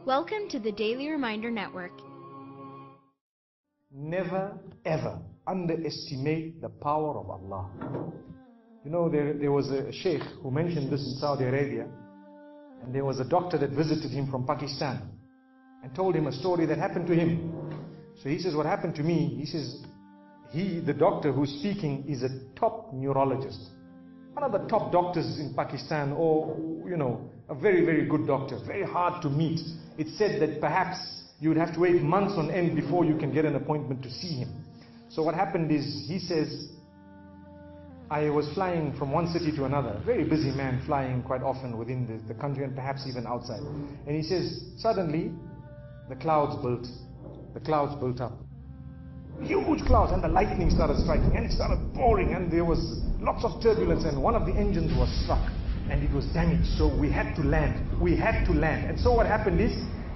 Welcome to the Daily Reminder Network. Never ever underestimate the power of Allah. You know, there was a sheikh who mentioned this in Saudi Arabia, and there was a doctor that visited him from Pakistan and told him a story that happened to him. So he says, what happened to me? He says, the doctor who's speaking is a top neurologist, one of the top doctors in Pakistan, or, you know, a very, very good doctor, very hard to meet. It's said that perhaps you would have to wait months on end before you can get an appointment to see him. So what happened is, he says, I was flying from one city to another, a very busy man, flying quite often within the country and perhaps even outside. And he says, suddenly the clouds built up. Huge clouds, and the lightning started striking, and it started pouring, and there was lots of turbulence, and one of the engines was struck, and it was damaged. So we had to land. And so what happened is,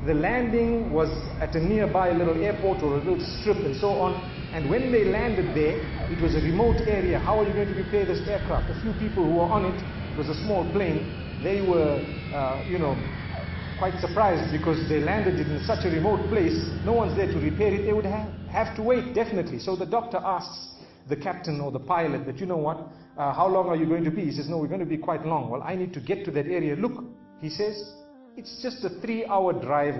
the landing was at a nearby little airport or a little strip and so on. And when they landed there, it was a remote area. How are you going to repair this aircraft? A few people who were on it, it was a small plane, they were, quite surprised because they landed in such a remote place. No one's there to repair it. They would have to wait, definitely. So the doctor asks the captain or the pilot that, you know what, how long are you going to be? He says, no, we're going to be quite long. Well, I need to get to that area. Look, he says, it's just a 3-hour drive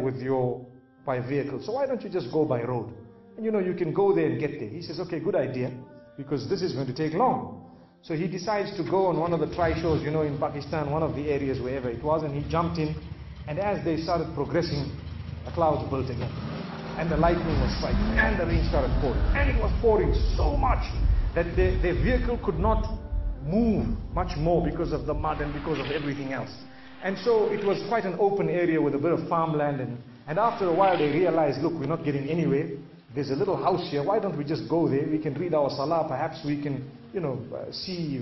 by vehicle. So why don't you just go by road? And you know, you can go there and get there. He says, okay, good idea, because this is going to take long. So he decides to go on one of the tri-shows, you know, in Pakistan, one of the areas, wherever it was, and he jumped in. And as they started progressing, the clouds built again. And the lightning was striking, and the rain started pouring. And it was pouring so much that their vehicle could not move much more because of the mud and because of everything else. And so it was quite an open area with a bit of farmland. And after a while they realized, look, we're not getting anywhere. There's a little house here. Why don't we just go there? We can read our salah. Perhaps we can, see,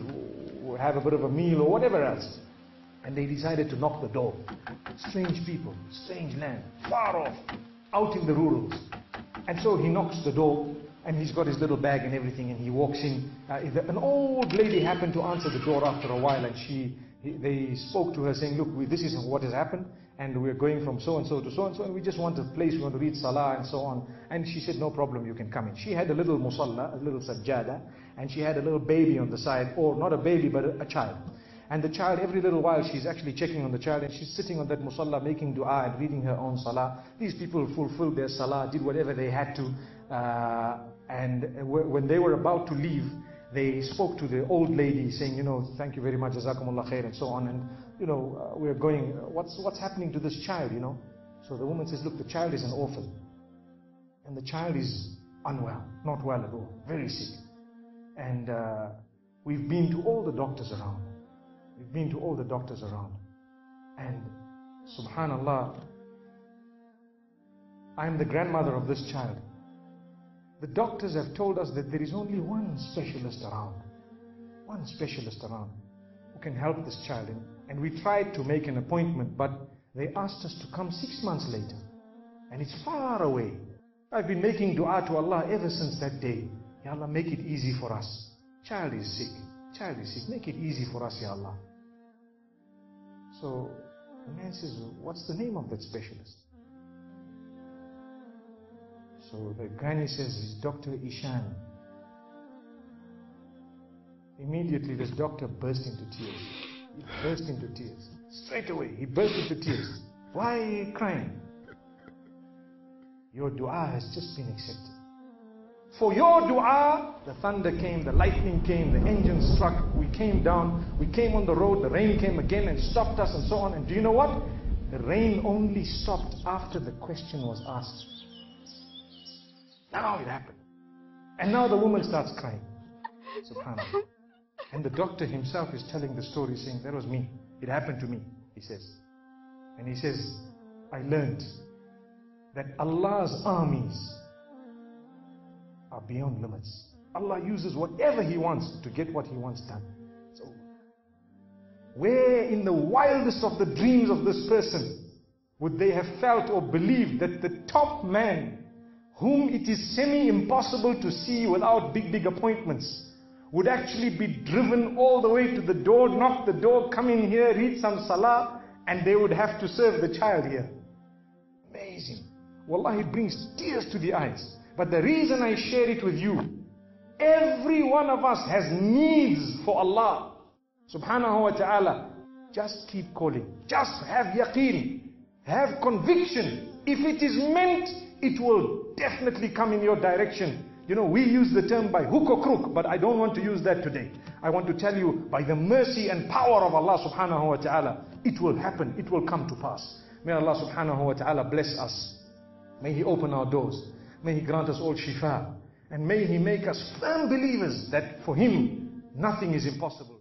have a bit of a meal or whatever else. And they decided to knock the door. Strange people, strange land, far off, out in the rurals. And so he knocks the door, and he's got his little bag and everything, and he walks in. An old lady happened to answer the door after a while, and they spoke to her saying, look, this is what has happened, and we're going from so-and-so to so-and-so, and we just want a place, we want to read salah and so on. And she said, no problem, you can come in. She had a little musalla, a little sajjada, and she had a little baby on the side, or not a baby, but a child. And the child, every little while, she's actually checking on the child, and she's sitting on that musalla, making dua and reading her own salah. These people fulfilled their salah, did whatever they had to, and when they were about to leave, they spoke to the old lady saying, thank you very much, jazakumullah khair, and so on, and we're going, what's happening to this child, So the woman says, look, the child is an orphan, and the child is unwell, not well at all, very sick, and we've been to all the doctors around. And subhanallah, I'm the grandmother of this child. The doctors have told us that there is only one specialist around who can help this child. And we tried to make an appointment, but they asked us to come 6 months later. And it's far away. I've been making dua to Allah ever since that day. Ya Allah, make it easy for us. Child is sick. Make it easy for us, Ya Allah. So the man says, what's the name of that specialist? So the granny says, it's Dr. Ishan. Immediately this doctor burst into tears. Straight away, he burst into tears. Why are you crying? Your dua has just been accepted. For your dua, the thunder came, the lightning came, the engine struck, we came down, we came on the road, the rain came again and stopped us and so on. And do you know what? The rain only stopped after the question was asked. Now it happened. And now the woman starts crying. SubhanAllah. And the doctor himself is telling the story, saying, that was me. It happened to me, he says. And he says, I learned that Allah's armies are beyond limits. Allah uses whatever He wants to get what He wants done. So, where in the wildest of the dreams of this person would they have felt or believed that the top man, whom it is semi-impossible to see without big appointments, would actually be driven all the way to the door, knock the door, come in here, read some salah, and they would have to serve the child here. Amazing. Wallahi, it brings tears to the eyes. But the reason I share it with you, every one of us has needs for Allah subhanahu wa ta'ala. Just keep calling. Just have yaqeen. Have conviction. If it is meant, it will definitely come in your direction. You know, we use the term by hook or crook, but I don't want to use that today. I want to tell you, by the mercy and power of Allah subhanahu wa ta'ala, it will happen, it will come to pass. May Allah subhanahu wa ta'ala bless us. May He open our doors. May He grant us all shifa. And may He make us firm believers that for Him, nothing is impossible.